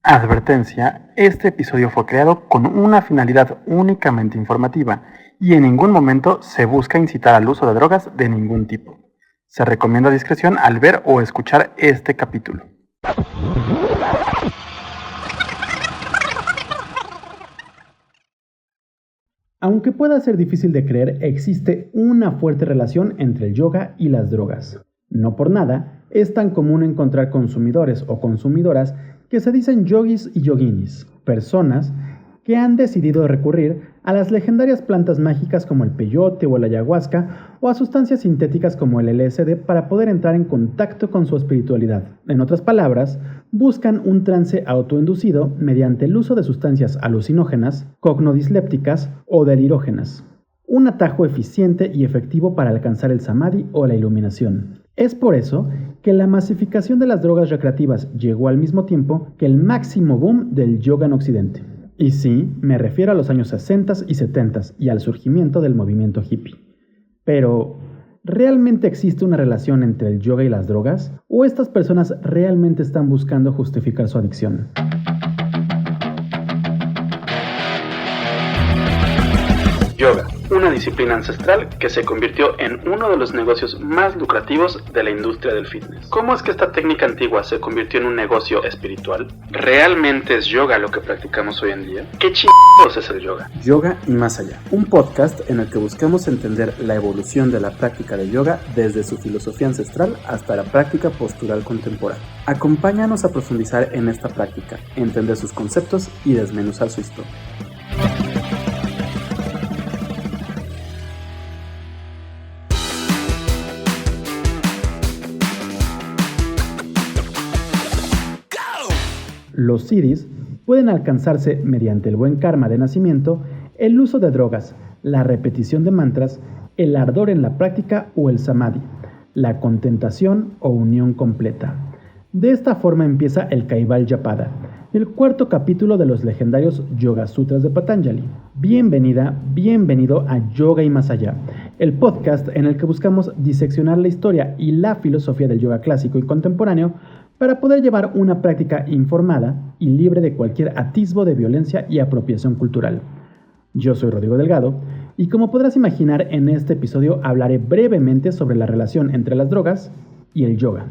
Advertencia, este episodio fue creado con una finalidad únicamente informativa y en ningún momento se busca incitar al uso de drogas de ningún tipo. Se recomienda discreción al ver o escuchar este capítulo. Aunque pueda ser difícil de creer, existe una fuerte relación entre el yoga y las drogas. No por nada, es tan común encontrar consumidores o consumidoras que se dicen yogis y yoginis, personas que han decidido recurrir a las legendarias plantas mágicas como el peyote o la ayahuasca o a sustancias sintéticas como el LSD para poder entrar en contacto con su espiritualidad. En otras palabras, buscan un trance autoinducido mediante el uso de sustancias alucinógenas, cognidislépticas o delirógenas. Un atajo eficiente y efectivo para alcanzar el samadhi o la iluminación. Es por eso que la masificación de las drogas recreativas llegó al mismo tiempo que el máximo boom del yoga en Occidente. Y sí, me refiero a los años 60 y 70 y al surgimiento del movimiento hippie. Pero, ¿realmente existe una relación entre el yoga y las drogas? ¿O estas personas realmente están buscando justificar su adicción? Yoga, una disciplina ancestral que se convirtió en uno de los negocios más lucrativos de la industria del fitness. ¿Cómo es que esta técnica antigua se convirtió en un negocio espiritual? ¿Realmente es yoga lo que practicamos hoy en día? ¿Qué chingados es el yoga? Yoga y más allá, un podcast en el que buscamos entender la evolución de la práctica de yoga desde su filosofía ancestral hasta la práctica postural contemporánea. Acompáñanos a profundizar en esta práctica, entender sus conceptos y desmenuzar su historia. Los siddhis pueden alcanzarse mediante el buen karma de nacimiento, el uso de drogas, la repetición de mantras, el ardor en la práctica o el samadhi, la contentación o unión completa. De esta forma empieza el Kaivalyapada, el cuarto capítulo de los legendarios Yoga Sutras de Patanjali. Bienvenida, bienvenido a Yoga y Más Allá, el podcast en el que buscamos diseccionar la historia y la filosofía del yoga clásico y contemporáneo para poder llevar una práctica informada y libre de cualquier atisbo de violencia y apropiación cultural. Yo soy Rodrigo Delgado, y como podrás imaginar, en este episodio hablaré brevemente sobre la relación entre las drogas y el yoga.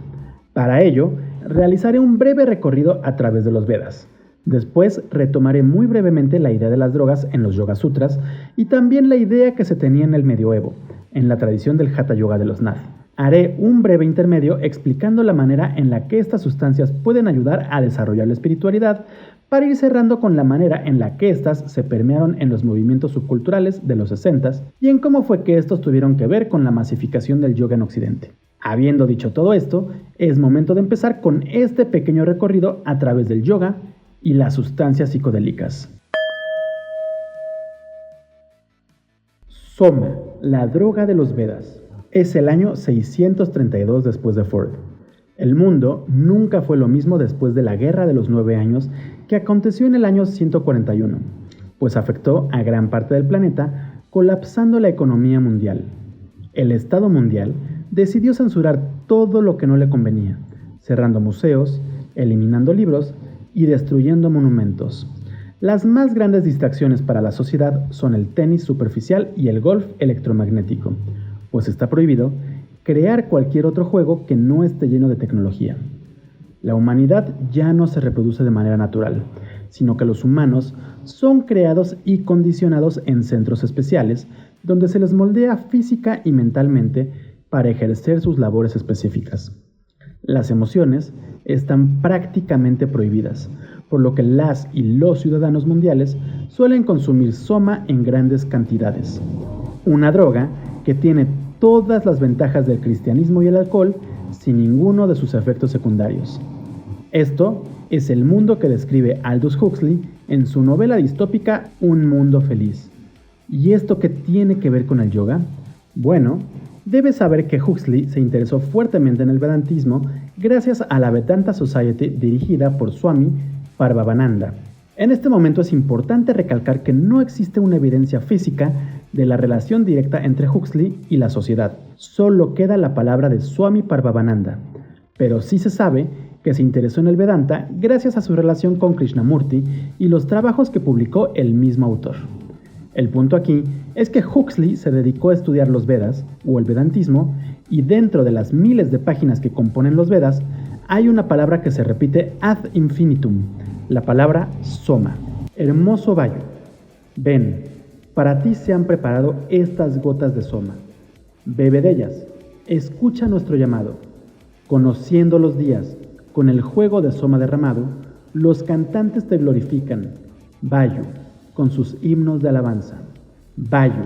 Para ello, realizaré un breve recorrido a través de los Vedas. Después retomaré muy brevemente la idea de las drogas en los Yoga Sutras y también la idea que se tenía en el medioevo, en la tradición del Hatha Yoga de los Nath. Haré un breve intermedio explicando la manera en la que estas sustancias pueden ayudar a desarrollar la espiritualidad, para ir cerrando con la manera en la que estas se permearon en los movimientos subculturales de los 60s y en cómo fue que estos tuvieron que ver con la masificación del yoga en Occidente. Habiendo dicho todo esto, es momento de empezar con este pequeño recorrido a través del yoga y las sustancias psicodélicas. Soma, la droga de los Vedas. Es el año 632 después de Ford. El mundo nunca fue lo mismo después de la Guerra de los 9 años que aconteció en el año 141, pues afectó a gran parte del planeta, colapsando la economía mundial. El Estado mundial decidió censurar todo lo que no le convenía, cerrando museos, eliminando libros y destruyendo monumentos. Las más grandes distracciones para la sociedad son el tenis superficial y el golf electromagnético, pues está prohibido crear cualquier otro juego que no esté lleno de tecnología. La humanidad ya no se reproduce de manera natural, sino que los humanos son creados y condicionados en centros especiales, donde se les moldea física y mentalmente para ejercer sus labores específicas. Las emociones están prácticamente prohibidas, por lo que las y los ciudadanos mundiales suelen consumir soma en grandes cantidades. Una droga que tiene todas las ventajas del cristianismo y el alcohol sin ninguno de sus efectos secundarios. Esto es el mundo que describe Aldous Huxley en su novela distópica Un Mundo Feliz. ¿Y esto qué tiene que ver con el yoga? Bueno, debes saber que Huxley se interesó fuertemente en el Vedantismo gracias a la Vedanta Society dirigida por Swami Parvavananda. En este momento es importante recalcar que no existe una evidencia física de la relación directa entre Huxley y la sociedad. Solo queda la palabra de Swami Parvavananda, pero sí se sabe que se interesó en el Vedanta gracias a su relación con Krishnamurti y los trabajos que publicó el mismo autor. El punto aquí es que Huxley se dedicó a estudiar los Vedas, o el Vedantismo, y dentro de las miles de páginas que componen los Vedas, hay una palabra que se repite ad infinitum, la palabra Soma. Hermoso Vayu, ven, para ti se han preparado estas gotas de Soma. Bebe de ellas, escucha nuestro llamado. Conociendo los días, con el juego de Soma derramado, los cantantes te glorifican. Vayu, con sus himnos de alabanza. Vayu,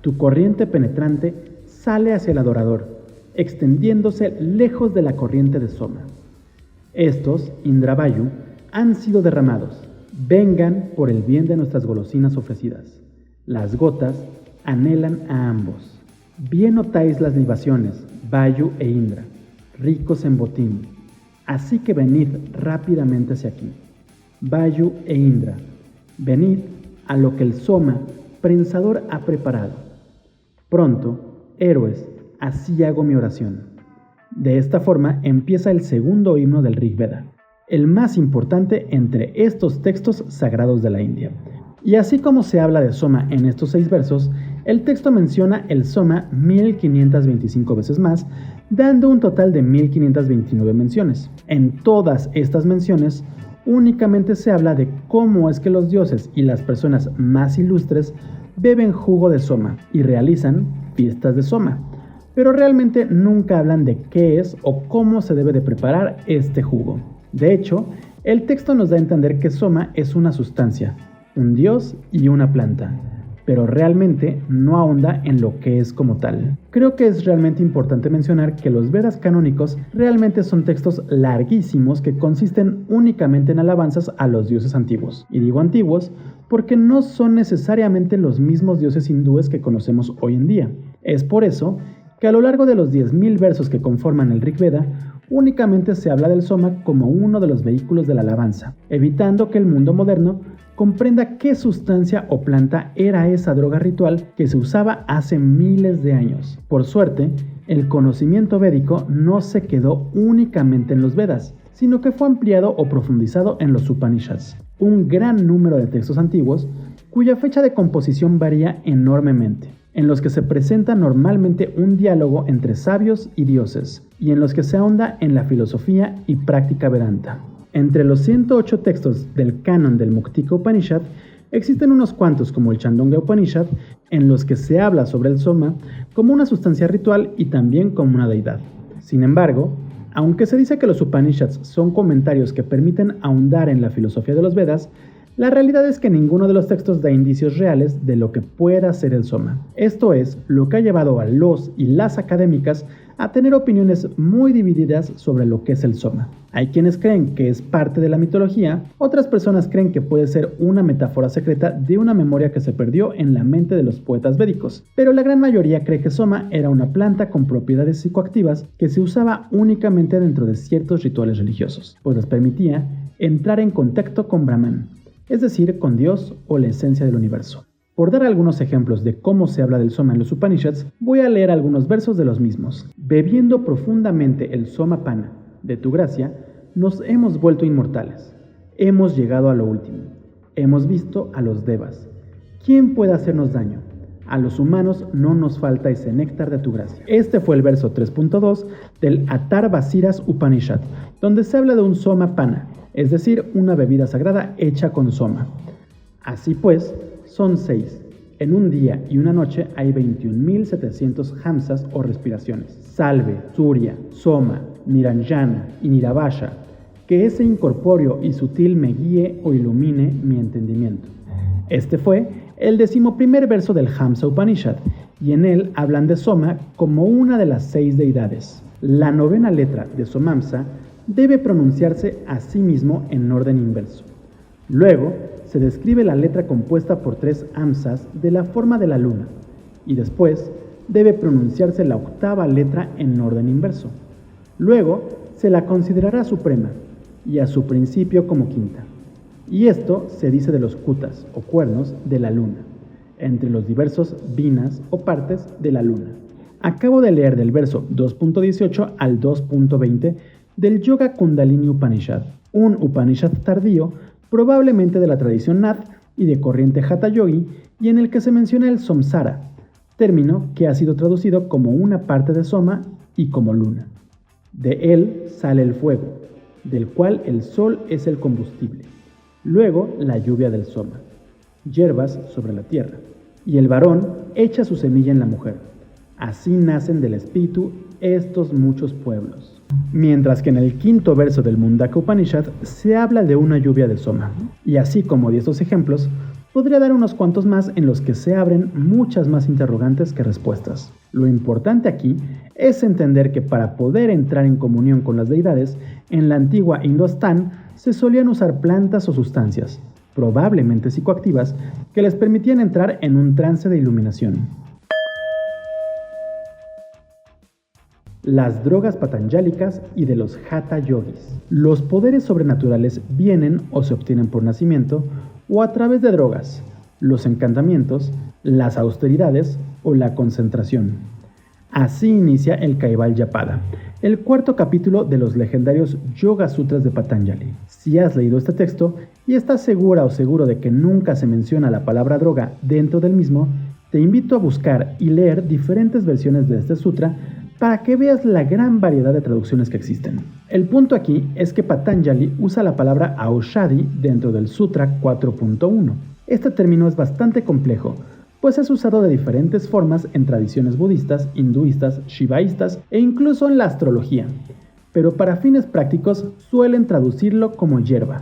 tu corriente penetrante sale hacia el adorador, extendiéndose lejos de la corriente de Soma. Estos, Indra Vayu, han sido derramados. Vengan por el bien de nuestras golosinas ofrecidas. Las gotas anhelan a ambos. Bien notáis las libaciones, Vayu e Indra, ricos en botín. Así que venid rápidamente hacia aquí. Vayu e Indra, venid a lo que el Soma, prensador, ha preparado. Pronto, héroes, así hago mi oración. De esta forma empieza el segundo himno del Rig Veda, el más importante entre estos textos sagrados de la India. Y así como se habla de Soma en estos 6 versos, el texto menciona el Soma 1525 veces más, dando un total de 1529 menciones. En todas estas menciones, únicamente se habla de cómo es que los dioses y las personas más ilustres beben jugo de Soma y realizan fiestas de Soma, pero realmente nunca hablan de qué es o cómo se debe de preparar este jugo. De hecho, el texto nos da a entender que Soma es una sustancia, un dios y una planta, pero realmente no ahonda en lo que es como tal. Creo que es realmente importante mencionar que los Vedas canónicos realmente son textos larguísimos que consisten únicamente en alabanzas a los dioses antiguos. Y digo antiguos porque no son necesariamente los mismos dioses hindúes que conocemos hoy en día. Es por eso que a lo largo de los 10.000 versos que conforman el Rig Veda, únicamente se habla del Soma como uno de los vehículos de la alabanza, evitando que el mundo moderno comprenda qué sustancia o planta era esa droga ritual que se usaba hace miles de años. Por suerte, el conocimiento védico no se quedó únicamente en los Vedas, sino que fue ampliado o profundizado en los Upanishads, un gran número de textos antiguos cuya fecha de composición varía enormemente, en los que se presenta normalmente un diálogo entre sabios y dioses, y en los que se ahonda en la filosofía y práctica Vedanta. Entre los 108 textos del canon del Muktika Upanishad, existen unos cuantos como el Chandogya Upanishad, en los que se habla sobre el Soma como una sustancia ritual y también como una deidad. Sin embargo, aunque se dice que los Upanishads son comentarios que permiten ahondar en la filosofía de los Vedas, la realidad es que ninguno de los textos da indicios reales de lo que pueda ser el Soma. Esto es lo que ha llevado a los y las académicas a tener opiniones muy divididas sobre lo que es el Soma. Hay quienes creen que es parte de la mitología, otras personas creen que puede ser una metáfora secreta de una memoria que se perdió en la mente de los poetas védicos, pero la gran mayoría cree que Soma era una planta con propiedades psicoactivas que se usaba únicamente dentro de ciertos rituales religiosos, pues les permitía entrar en contacto con Brahman, es decir, con Dios o la esencia del universo. Por dar algunos ejemplos de cómo se habla del Soma en los Upanishads, voy a leer algunos versos de los mismos. Bebiendo profundamente el Soma Pana de tu gracia, nos hemos vuelto inmortales. Hemos llegado a lo último. Hemos visto a los Devas. ¿Quién puede hacernos daño? A los humanos no nos falta ese néctar de tu gracia. Este fue el verso 3.2 del Atharvasiras Upanishad, donde se habla de un Soma Pana, es decir, una bebida sagrada hecha con Soma. Así pues, son 6. En un día y una noche hay 21.700 hamsas o respiraciones. Salve, Surya, Soma, Niranjana y Nirabasha, que ese incorpóreo y sutil me guíe o ilumine mi entendimiento. Este fue el 11º verso del Hamsa Upanishad, y en él hablan de Soma como una de las 6 deidades. La 9ª letra de Somamsa debe pronunciarse a sí mismo en orden inverso. Luego, se describe la letra compuesta por 3 hamsas de la forma de la luna, y después debe pronunciarse la 8ª letra en orden inverso. Luego, se la considerará suprema, y a su principio como quinta. Y esto se dice de los kutas, o cuernos, de la luna, entre los diversos vinas o partes de la luna. Acabo de leer del verso 2.18 al 2.20 del Yoga Kundalini Upanishad, un Upanishad tardío, probablemente de la tradición Nath y de corriente Hatha Yogi, y en el que se menciona el Samsara, término que ha sido traducido como una parte de Soma y como luna. De él sale el fuego, del cual el sol es el combustible. Luego la lluvia del Soma, hierbas sobre la tierra, y el varón echa su semilla en la mujer. Así nacen del espíritu estos muchos pueblos. Mientras que en el quinto verso del Mundaka Upanishad se habla de una lluvia de Soma. Y así como de estos ejemplos, podría dar unos cuantos más en los que se abren muchas más interrogantes que respuestas. Lo importante aquí es entender que para poder entrar en comunión con las deidades, en la antigua Indostán se solían usar plantas o sustancias, probablemente psicoactivas, que les permitían entrar en un trance de iluminación. Las drogas patanjálicas y de los Hatha Yogis. Los poderes sobrenaturales vienen o se obtienen por nacimiento o a través de drogas, los encantamientos, las austeridades o la concentración. Así inicia el Kaivalyapada, el cuarto capítulo de los legendarios Yoga Sutras de Patanjali. Si has leído este texto y estás segura o seguro de que nunca se menciona la palabra droga dentro del mismo, te invito a buscar y leer diferentes versiones de este sutra para que veas la gran variedad de traducciones que existen. El punto aquí es que Patanjali usa la palabra Aushadhi dentro del Sutra 4.1. Este término es bastante complejo, pues es usado de diferentes formas en tradiciones budistas, hinduistas, shivaístas e incluso en la astrología, pero para fines prácticos suelen traducirlo como hierba.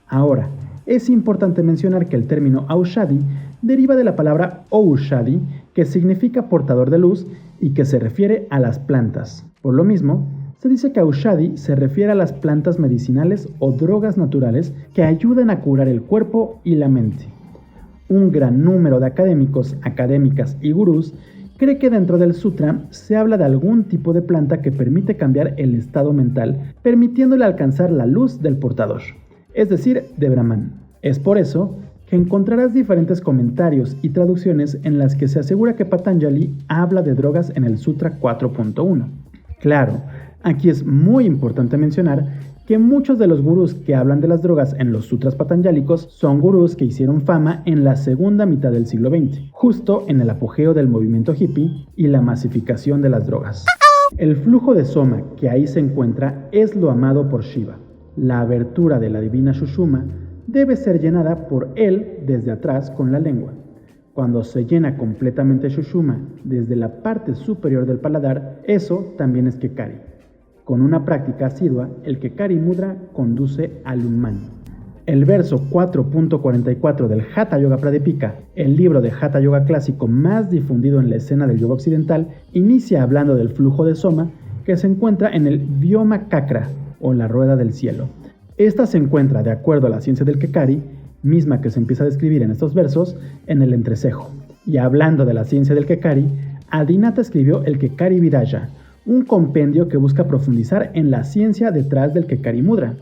Ahora, es importante mencionar que el término Aushadhi deriva de la palabra Oushadhi, que significa portador de luz y que se refiere a las plantas. Por lo mismo, se dice que Aushadhi se refiere a las plantas medicinales o drogas naturales que ayudan a curar el cuerpo y la mente. Un gran número de académicos, académicas y gurús cree que dentro del sutra se habla de algún tipo de planta que permite cambiar el estado mental, permitiéndole alcanzar la luz del portador, es decir, de Brahman. Es por eso que encontrarás diferentes comentarios y traducciones en las que se asegura que Patanjali habla de drogas en el Sutra 4.1. Claro, aquí es muy importante mencionar que muchos de los gurús que hablan de las drogas en los sutras patanjálicos son gurús que hicieron fama en la segunda mitad del siglo XX, justo en el apogeo del movimiento hippie y la masificación de las drogas. El flujo de Soma que ahí se encuentra es lo amado por Shiva. La abertura de la divina Sushumna debe ser llenada por él desde atrás con la lengua. Cuando se llena completamente Sushumna desde la parte superior del paladar, eso también es Kekari. Con una práctica asidua, el Kekari Mudra conduce al Unmani. El verso 4.44 del Hatha Yoga Pradipika, el libro de Hatha Yoga clásico más difundido en la escena del yoga occidental, inicia hablando del flujo de Soma que se encuentra en el Vyoma Kakra, o la rueda del cielo. Esta se encuentra, de acuerdo a la ciencia del Kekari, misma que se empieza a describir en estos versos, en el entrecejo. Y hablando de la ciencia del Kekari, Adinata escribió el Kekari Vidaya, un compendio que busca profundizar en la ciencia detrás del Kekari Mudra.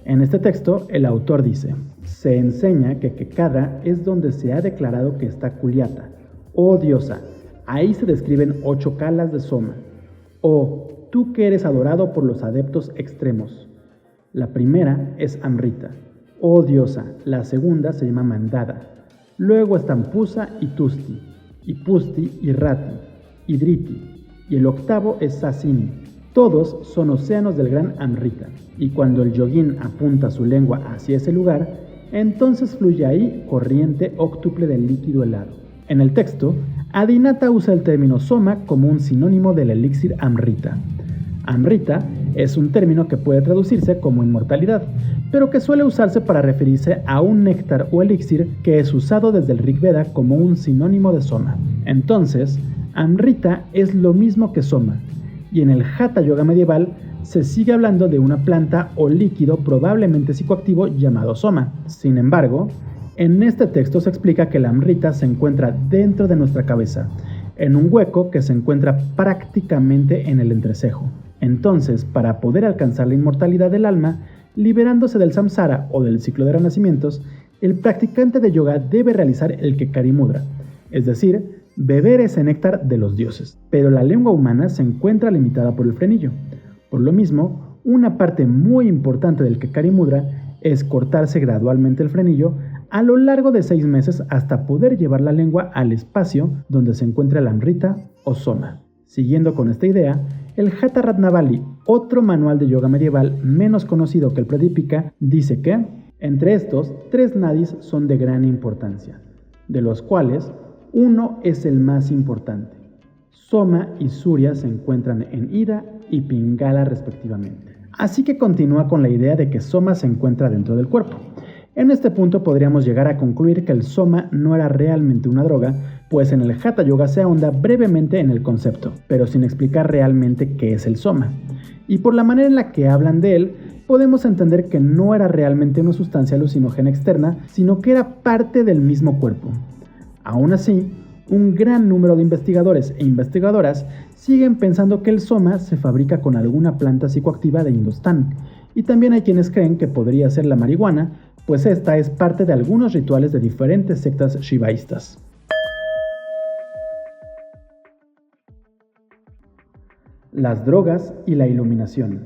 En este texto, el autor dice: se enseña que Kekadra es donde se ha declarado que está Kulyata. Oh diosa, ahí se describen 8 kalas de Soma. Oh, tú que eres adorado por los adeptos extremos. La primera es Amrita. Oh diosa, la segunda se llama Mandada. Luego están Pusa y Tusti, y Pusti y Rati, y Driti, y el octavo es Sasini. Todos son océanos del gran Amrita, y cuando el yogín apunta su lengua hacia ese lugar, entonces fluye ahí corriente óctuple del líquido helado. En el texto, Adinata usa el término Soma como un sinónimo del elixir Amrita. Amrita es un término que puede traducirse como inmortalidad, pero que suele usarse para referirse a un néctar o elixir que es usado desde el Rig Veda como un sinónimo de Soma. Entonces, Amrita es lo mismo que Soma, y en el Hatha Yoga medieval se sigue hablando de una planta o líquido probablemente psicoactivo llamado Soma. Sin embargo, en este texto se explica que la Amrita se encuentra dentro de nuestra cabeza, en un hueco que se encuentra prácticamente en el entrecejo. Entonces, para poder alcanzar la inmortalidad del alma, liberándose del samsara o del ciclo de renacimientos, el practicante de yoga debe realizar el Kekari Mudra, es decir, beber ese néctar de los dioses. Pero la lengua humana se encuentra limitada por el frenillo. Por lo mismo, una parte muy importante del Kekari Mudra es cortarse gradualmente el frenillo a lo largo de 6 meses hasta poder llevar la lengua al espacio donde se encuentra el Amrita o Soma. Siguiendo con esta idea, el Hatha Ratnavali, otro manual de yoga medieval menos conocido que el Pradipika, dice que entre estos 3 nadis son de gran importancia, de los cuales uno es el más importante. Soma y Surya se encuentran en Ida y Pingala respectivamente. Así que continúa con la idea de que Soma se encuentra dentro del cuerpo. En este punto podríamos llegar a concluir que el Soma no era realmente una droga, pues en el Hatha Yoga se ahonda brevemente en el concepto, pero sin explicar realmente qué es el Soma. Y por la manera en la que hablan de él, podemos entender que no era realmente una sustancia alucinógena externa, sino que era parte del mismo cuerpo. Aún así, un gran número de investigadores e investigadoras siguen pensando que el Soma se fabrica con alguna planta psicoactiva de Indostán, y también hay quienes creen que podría ser la marihuana, pues esta es parte de algunos rituales de diferentes sectas shivaístas. Las drogas y la iluminación.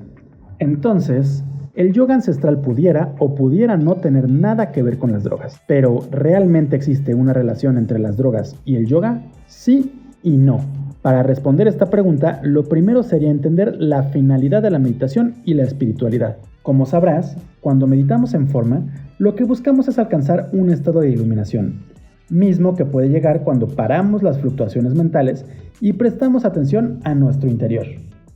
Entonces, el yoga ancestral pudiera o pudiera no tener nada que ver con las drogas, pero ¿realmente existe una relación entre las drogas y el yoga? Sí y no. Para responder esta pregunta, lo primero sería entender la finalidad de la meditación y la espiritualidad. Como sabrás, cuando meditamos en forma, lo que buscamos es alcanzar un estado de iluminación, mismo que puede llegar cuando paramos las fluctuaciones mentales y prestamos atención a nuestro interior.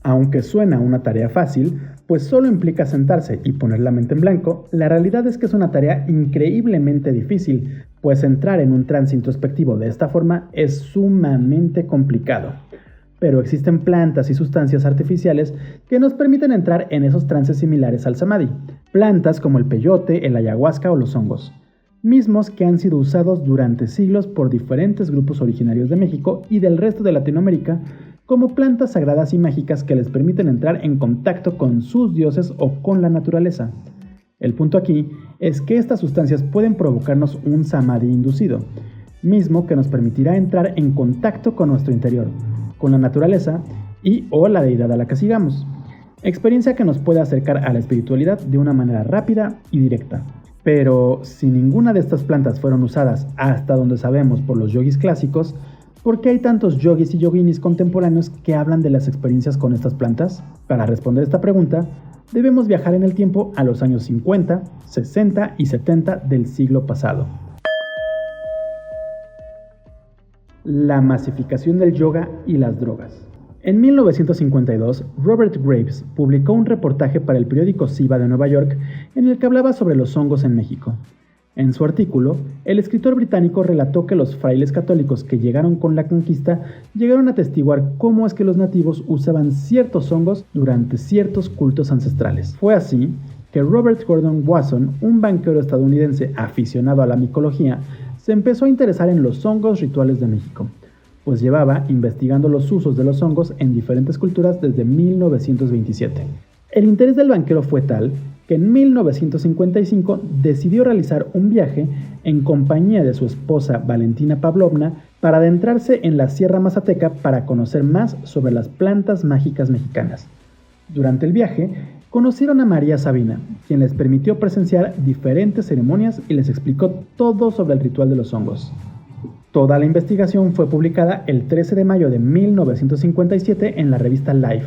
Aunque suena una tarea fácil, pues solo implica sentarse y poner la mente en blanco, la realidad es que es una tarea increíblemente difícil, pues entrar en un trance introspectivo de esta forma es sumamente complicado. Pero existen plantas y sustancias artificiales que nos permiten entrar en esos trances similares al samadhi. Plantas como el peyote, el ayahuasca o los hongos, mismos que han sido usados durante siglos por diferentes grupos originarios de México y del resto de Latinoamérica como plantas sagradas y mágicas que les permiten entrar en contacto con sus dioses o con la naturaleza. El punto aquí es que estas sustancias pueden provocarnos un samadhi inducido, mismo que nos permitirá entrar en contacto con nuestro interior, con la naturaleza y o la deidad a la que sigamos. Experiencia que nos puede acercar a la espiritualidad de una manera rápida y directa. Pero si ninguna de estas plantas fueron usadas hasta donde sabemos por los yogis clásicos, ¿por qué hay tantos yogis y yoginis contemporáneos que hablan de las experiencias con estas plantas? Para responder esta pregunta, debemos viajar en el tiempo a los años 50, 60 y 70 del siglo pasado. La masificación del yoga y las drogas. En 1952, Robert Graves publicó un reportaje para el periódico Siva de Nueva York en el que hablaba sobre los hongos en México. En su artículo, el escritor británico relató que los frailes católicos que llegaron con la conquista llegaron a atestiguar cómo es que los nativos usaban ciertos hongos durante ciertos cultos ancestrales. Fue así que Robert Gordon Wasson, un banquero estadounidense aficionado a la micología, se empezó a interesar en los hongos rituales de México, pues llevaba investigando los usos de los hongos en diferentes culturas desde 1927. El interés del banquero fue tal que en 1955 decidió realizar un viaje en compañía de su esposa Valentina Pavlovna para adentrarse en la Sierra Mazateca para conocer más sobre las plantas mágicas mexicanas. Durante el viaje, conocieron a María Sabina, quien les permitió presenciar diferentes ceremonias y les explicó todo sobre el ritual de los hongos. Toda la investigación fue publicada el 13 de mayo de 1957 en la revista Life,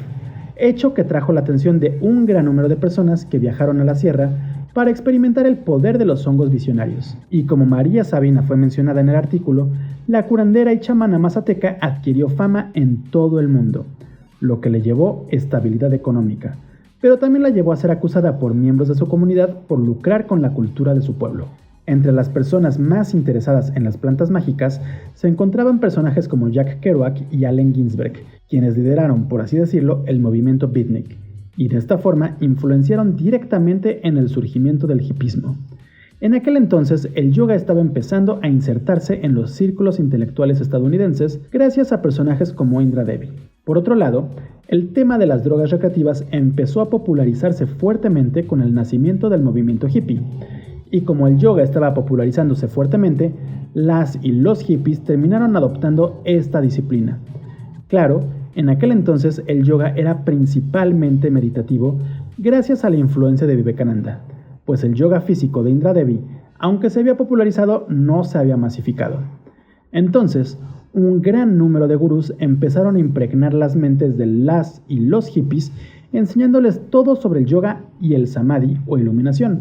hecho que trajo la atención de un gran número de personas que viajaron a la sierra para experimentar el poder de los hongos visionarios. Y como María Sabina fue mencionada en el artículo, la curandera y chamana mazateca adquirió fama en todo el mundo, lo que le llevó estabilidad económica, pero también la llevó a ser acusada por miembros de su comunidad por lucrar con la cultura de su pueblo. Entre las personas más interesadas en las plantas mágicas se encontraban personajes como Jack Kerouac y Allen Ginsberg, quienes lideraron, por así decirlo, el movimiento beatnik, y de esta forma influenciaron directamente en el surgimiento del hipismo. En aquel entonces, el yoga estaba empezando a insertarse en los círculos intelectuales estadounidenses gracias a personajes como Indra Devi. Por otro lado, el tema de las drogas recreativas empezó a popularizarse fuertemente con el nacimiento del movimiento hippie. Y como el yoga estaba popularizándose fuertemente, las y los hippies terminaron adoptando esta disciplina. Claro, en aquel entonces el yoga era principalmente meditativo, gracias a la influencia de Vivekananda, pues el yoga físico de Indra Devi, aunque se había popularizado, no se había masificado. Entonces, un gran número de gurús empezaron a impregnar las mentes de las y los hippies, enseñándoles todo sobre el yoga y el samadhi o iluminación.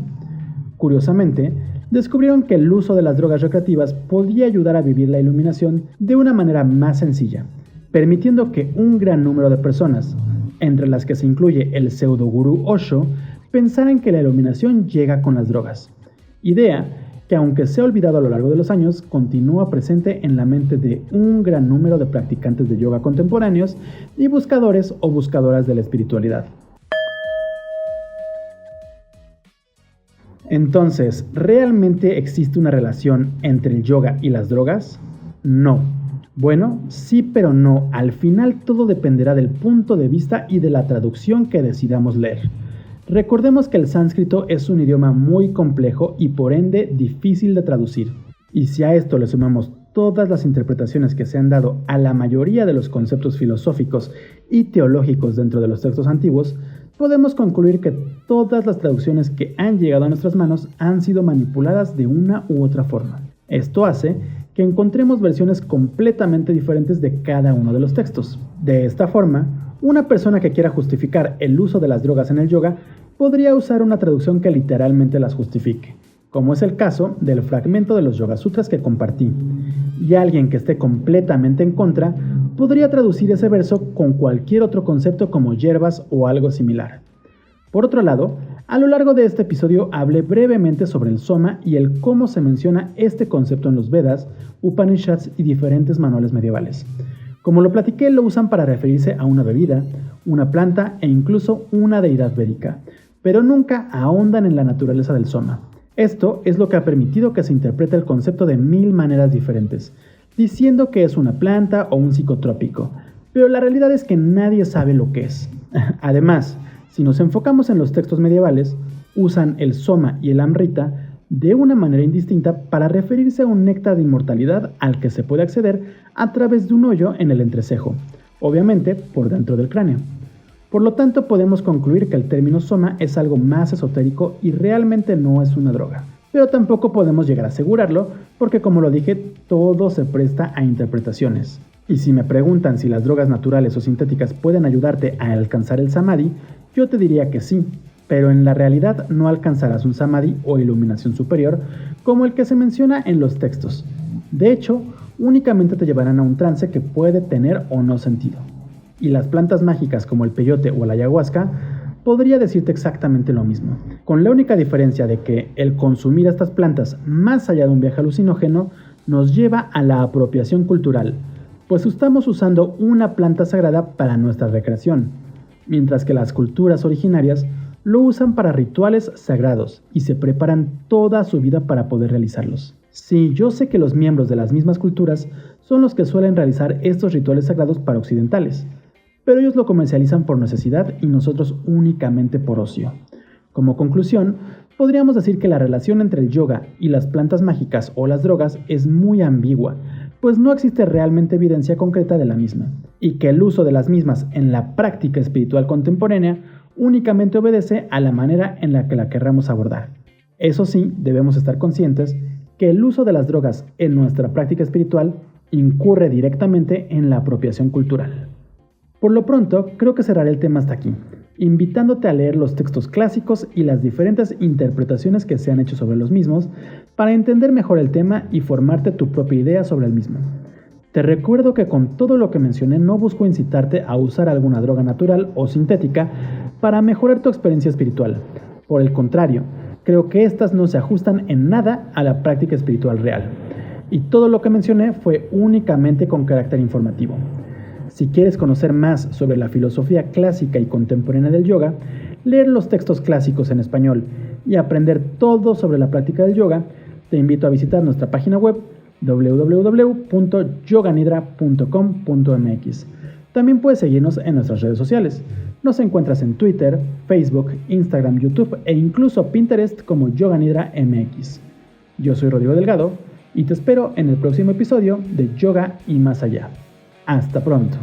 Curiosamente, descubrieron que el uso de las drogas recreativas podía ayudar a vivir la iluminación de una manera más sencilla, permitiendo que un gran número de personas, entre las que se incluye el pseudo-gurú Osho, pensaran que la iluminación llega con las drogas. Idea que, aunque se ha olvidado a lo largo de los años, continúa presente en la mente de un gran número de practicantes de yoga contemporáneos y buscadores o buscadoras de la espiritualidad. Entonces, ¿realmente existe una relación entre el yoga y las drogas? No. Bueno, sí, pero no. Al final todo dependerá del punto de vista y de la traducción que decidamos leer. Recordemos que el sánscrito es un idioma muy complejo y por ende difícil de traducir. Y si a esto le sumamos todas las interpretaciones que se han dado a la mayoría de los conceptos filosóficos y teológicos dentro de los textos antiguos, podemos concluir que todas las traducciones que han llegado a nuestras manos han sido manipuladas de una u otra forma. Esto hace que encontremos versiones completamente diferentes de cada uno de los textos. De esta forma, una persona que quiera justificar el uso de las drogas en el yoga podría usar una traducción que literalmente las justifique, como es el caso del fragmento de los Yoga Sutras que compartí, y alguien que esté completamente en contra podría traducir ese verso con cualquier otro concepto como hierbas o algo similar. Por otro lado, a lo largo de este episodio hablé brevemente sobre el soma y el cómo se menciona este concepto en los Vedas, Upanishads y diferentes manuales medievales. Como lo platiqué, lo usan para referirse a una bebida, una planta e incluso una deidad védica, pero nunca ahondan en la naturaleza del soma. Esto es lo que ha permitido que se interprete el concepto de 1000 maneras diferentes, diciendo que es una planta o un psicotrópico, pero la realidad es que nadie sabe lo que es. Además, si nos enfocamos en los textos medievales, usan el soma y el amrita de una manera indistinta para referirse a un néctar de inmortalidad al que se puede acceder a través de un hoyo en el entrecejo, obviamente por dentro del cráneo. Por lo tanto, podemos concluir que el término soma es algo más esotérico y realmente no es una droga. Pero tampoco podemos llegar a asegurarlo porque, como lo dije, todo se presta a interpretaciones. Y si me preguntan si las drogas naturales o sintéticas pueden ayudarte a alcanzar el samadhi, yo te diría que sí, pero en la realidad no alcanzarás un samadhi o iluminación superior como el que se menciona en los textos. De hecho, únicamente te llevarán a un trance que puede tener o no sentido. Y las plantas mágicas como el peyote o la ayahuasca podría decirte exactamente lo mismo, con la única diferencia de que el consumir estas plantas más allá de un viaje alucinógeno nos lleva a la apropiación cultural, pues estamos usando una planta sagrada para nuestra recreación, mientras que las culturas originarias lo usan para rituales sagrados y se preparan toda su vida para poder realizarlos. Sí, yo sé que los miembros de las mismas culturas son los que suelen realizar estos rituales sagrados para occidentales, pero ellos lo comercializan por necesidad y nosotros únicamente por ocio. Como conclusión, podríamos decir que la relación entre el yoga y las plantas mágicas o las drogas es muy ambigua, pues no existe realmente evidencia concreta de la misma, y que el uso de las mismas en la práctica espiritual contemporánea únicamente obedece a la manera en la que la querramos abordar. Eso sí, debemos estar conscientes que el uso de las drogas en nuestra práctica espiritual incurre directamente en la apropiación cultural. Por lo pronto, creo que cerraré el tema hasta aquí, invitándote a leer los textos clásicos y las diferentes interpretaciones que se han hecho sobre los mismos para entender mejor el tema y formarte tu propia idea sobre el mismo. Te recuerdo que con todo lo que mencioné no busco incitarte a usar alguna droga natural o sintética para mejorar tu experiencia espiritual. Por el contrario, creo que estas no se ajustan en nada a la práctica espiritual real. Y todo lo que mencioné fue únicamente con carácter informativo. Si quieres conocer más sobre la filosofía clásica y contemporánea del yoga, leer los textos clásicos en español y aprender todo sobre la práctica del yoga, te invito a visitar nuestra página web www.yoganidra.com.mx. También puedes seguirnos en nuestras redes sociales. Nos encuentras en Twitter, Facebook, Instagram, YouTube e incluso Pinterest como Yoga Nidra MX. Yo soy Rodrigo Delgado y te espero en el próximo episodio de Yoga y Más Allá. Hasta pronto.